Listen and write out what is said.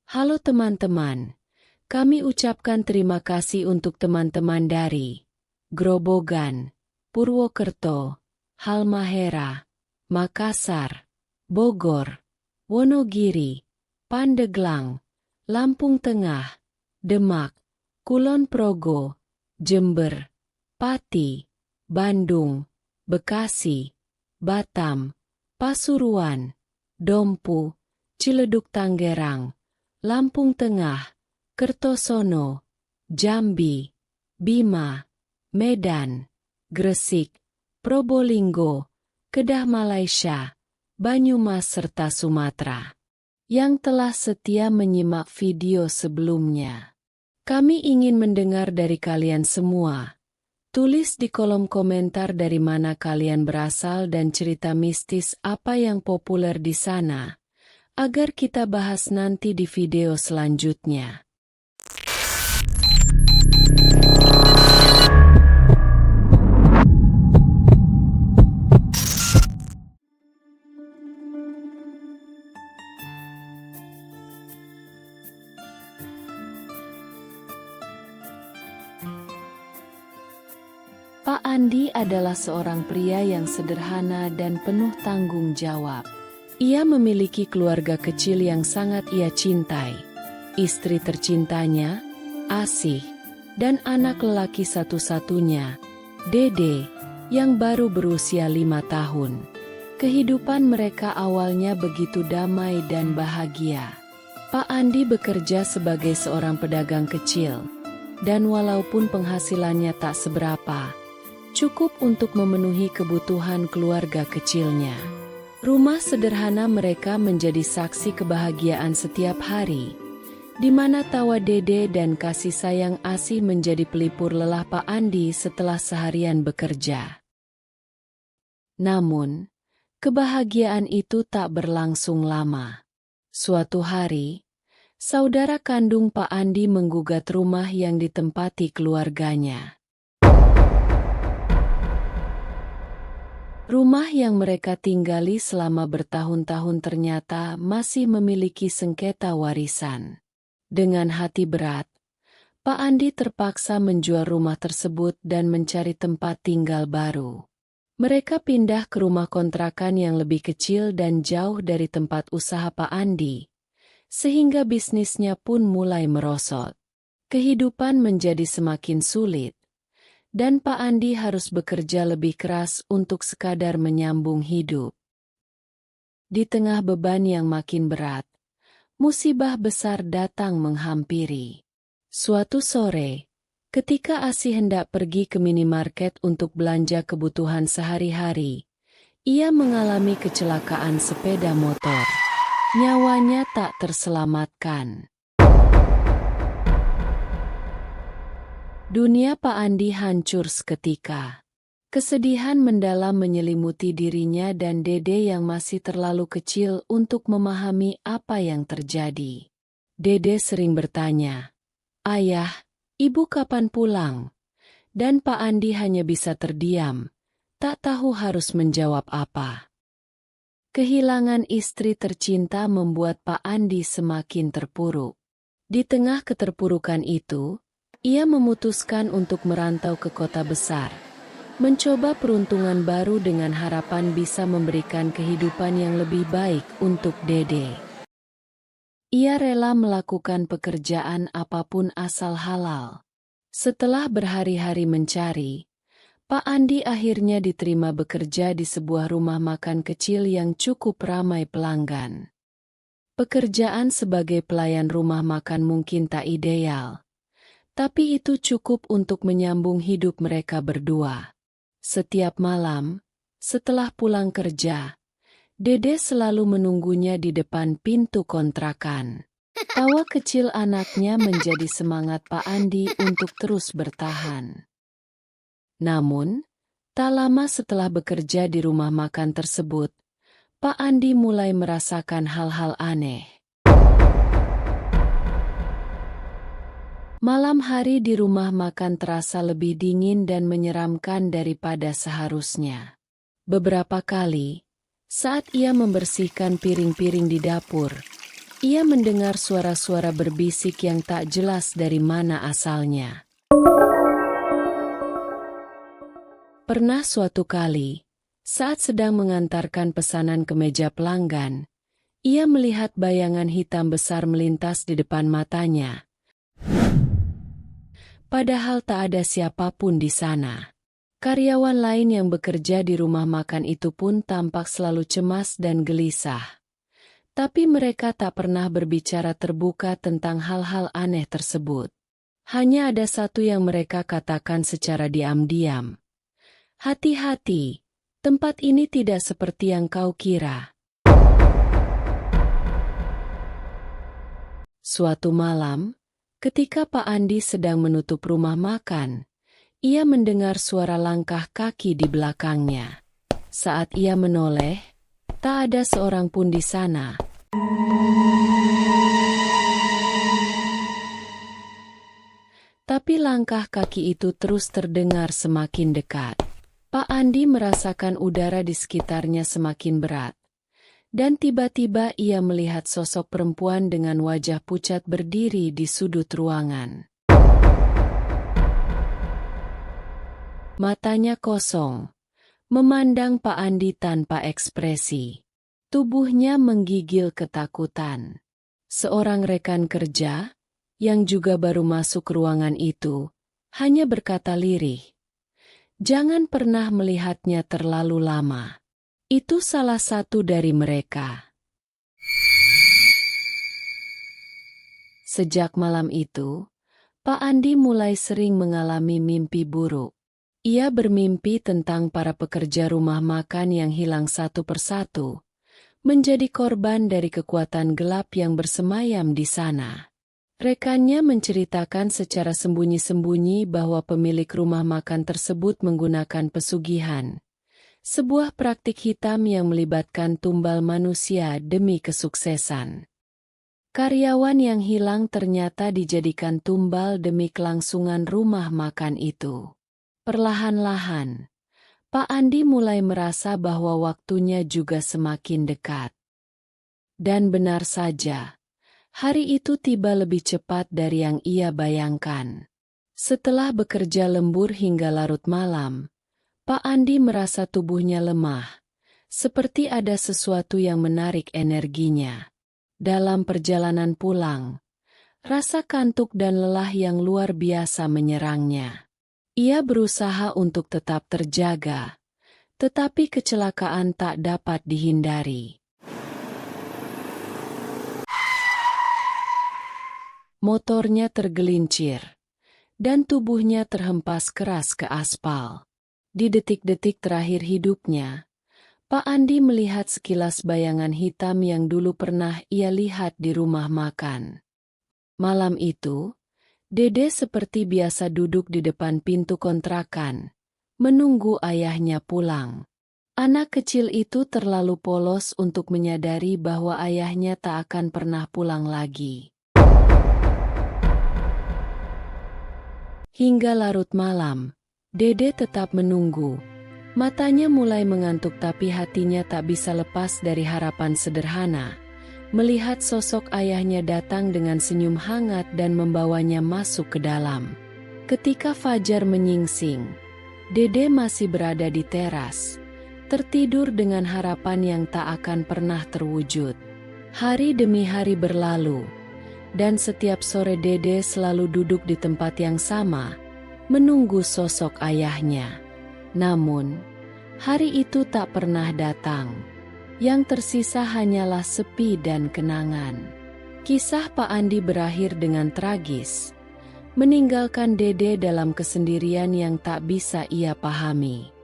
Halo teman-teman, kami ucapkan terima kasih untuk teman-teman dari Grobogan, Purwokerto, Halmahera, Makassar, Bogor, Wonogiri, Pandeglang, Lampung Tengah, Demak, Kulon Progo, Jember, Pati, Bandung, Bekasi, Batam, Pasuruan, Dompu, Ciledug Tangerang, Lampung Tengah, Kertosono, Jambi, Bima, Medan, Gresik, Probolinggo, Kedah Malaysia, Banyumas serta Sumatera. Yang telah setia menyimak video sebelumnya. Kami ingin mendengar dari kalian semua. Tulis di kolom komentar dari mana kalian berasal dan cerita mistis apa yang populer di sana, agar kita bahas nanti di video selanjutnya. Pak Andi adalah seorang pria yang sederhana dan penuh tanggung jawab. Ia memiliki keluarga kecil yang sangat ia cintai. Istri tercintanya, Asih, dan anak lelaki satu-satunya, Dede, yang baru berusia 5 tahun. Kehidupan mereka awalnya begitu damai dan bahagia. Pak Andi bekerja sebagai seorang pedagang kecil, dan walaupun penghasilannya tak seberapa, cukup untuk memenuhi kebutuhan keluarga kecilnya. Rumah sederhana mereka menjadi saksi kebahagiaan setiap hari, di mana tawa Dede dan kasih sayang Asih menjadi pelipur lelah Pak Andi setelah seharian bekerja. Namun, kebahagiaan itu tak berlangsung lama. Suatu hari, saudara kandung Pak Andi menggugat rumah yang ditempati keluarganya. Rumah yang mereka tinggali selama bertahun-tahun ternyata masih memiliki sengketa warisan. Dengan hati berat, Pak Andi terpaksa menjual rumah tersebut dan mencari tempat tinggal baru. Mereka pindah ke rumah kontrakan yang lebih kecil dan jauh dari tempat usaha Pak Andi, sehingga bisnisnya pun mulai merosot. Kehidupan menjadi semakin sulit, dan Pak Andi harus bekerja lebih keras untuk sekadar menyambung hidup. Di tengah beban yang makin berat, musibah besar datang menghampiri. Suatu sore, ketika Asih hendak pergi ke minimarket untuk belanja kebutuhan sehari-hari, ia mengalami kecelakaan sepeda motor. Nyawanya tak terselamatkan. Dunia Pak Andi hancur seketika. Kesedihan mendalam menyelimuti dirinya dan Dede yang masih terlalu kecil untuk memahami apa yang terjadi. Dede sering bertanya, "Ayah, Ibu kapan pulang?" Dan Pak Andi hanya bisa terdiam, tak tahu harus menjawab apa. Kehilangan istri tercinta membuat Pak Andi semakin terpuruk. Di tengah keterpurukan itu, ia memutuskan untuk merantau ke kota besar, mencoba peruntungan baru dengan harapan bisa memberikan kehidupan yang lebih baik untuk Dede. Ia rela melakukan pekerjaan apapun asal halal. Setelah berhari-hari mencari, Pak Andi akhirnya diterima bekerja di sebuah rumah makan kecil yang cukup ramai pelanggan. Pekerjaan sebagai pelayan rumah makan mungkin tak ideal, tapi itu cukup untuk menyambung hidup mereka berdua. Setiap malam, setelah pulang kerja, Dede selalu menunggunya di depan pintu kontrakan. Tawa kecil anaknya menjadi semangat Pak Andi untuk terus bertahan. Namun, tak lama setelah bekerja di rumah makan tersebut, Pak Andi mulai merasakan hal-hal aneh. Malam hari di rumah makan terasa lebih dingin dan menyeramkan daripada seharusnya. Beberapa kali, saat ia membersihkan piring-piring di dapur, Ia mendengar suara-suara berbisik yang tak jelas dari mana asalnya. Pernah suatu kali, saat sedang mengantarkan pesanan ke meja pelanggan, ia melihat bayangan hitam besar melintas di depan matanya. Padahal tak ada siapapun di sana. Karyawan lain yang bekerja di rumah makan itu pun tampak selalu cemas dan gelisah. Tapi mereka tak pernah berbicara terbuka tentang hal-hal aneh tersebut. Hanya ada satu yang mereka katakan secara diam-diam. Hati-hati, tempat ini tidak seperti yang kau kira. Suatu malam, ketika Pak Andi sedang menutup rumah makan, ia mendengar suara langkah kaki di belakangnya. Saat ia menoleh, tak ada seorang pun di sana. Tapi langkah kaki itu terus terdengar semakin dekat. Pak Andi merasakan udara di sekitarnya semakin berat. Dan tiba-tiba ia melihat sosok perempuan dengan wajah pucat berdiri di sudut ruangan. Matanya kosong, memandang Pak Andi tanpa ekspresi. Tubuhnya menggigil ketakutan. Seorang rekan kerja, yang juga baru masuk ke ruangan itu, hanya berkata lirih, "Jangan pernah melihatnya terlalu lama. Itu salah satu dari mereka." Sejak malam itu, Pak Andi mulai sering mengalami mimpi buruk. Ia bermimpi tentang para pekerja rumah makan yang hilang satu persatu, menjadi korban dari kekuatan gelap yang bersemayam di sana. Rekannya menceritakan secara sembunyi-sembunyi bahwa pemilik rumah makan tersebut menggunakan pesugihan, sebuah praktik hitam yang melibatkan tumbal manusia demi kesuksesan. Karyawan yang hilang ternyata dijadikan tumbal demi kelangsungan rumah makan itu. Perlahan-lahan, Pak Andi mulai merasa bahwa waktunya juga semakin dekat. Dan benar saja, hari itu tiba lebih cepat dari yang ia bayangkan. Setelah bekerja lembur hingga larut malam, Pak Andi merasa tubuhnya lemah, seperti ada sesuatu yang menarik energinya. Dalam perjalanan pulang, rasa kantuk dan lelah yang luar biasa menyerangnya. Ia berusaha untuk tetap terjaga, tetapi kecelakaan tak dapat dihindari. Motornya tergelincir, dan tubuhnya terhempas keras ke aspal. Di detik-detik terakhir hidupnya, Pak Andi melihat sekilas bayangan hitam yang dulu pernah ia lihat di rumah makan. Malam itu, Dede seperti biasa duduk di depan pintu kontrakan, menunggu ayahnya pulang. Anak kecil itu terlalu polos untuk menyadari bahwa ayahnya tak akan pernah pulang lagi. Hingga larut malam, Dede tetap menunggu. Matanya mulai mengantuk tapi hatinya tak bisa lepas dari harapan sederhana. Melihat sosok ayahnya datang dengan senyum hangat dan membawanya masuk ke dalam. Ketika fajar menyingsing, Dede masih berada di teras, tertidur dengan harapan yang tak akan pernah terwujud. Hari demi hari berlalu, dan setiap sore Dede selalu duduk di tempat yang sama, menunggu sosok ayahnya. Namun, hari itu tak pernah datang. Yang tersisa hanyalah sepi dan kenangan. Kisah Pak Andi berakhir dengan tragis, meninggalkan Dede dalam kesendirian yang tak bisa ia pahami.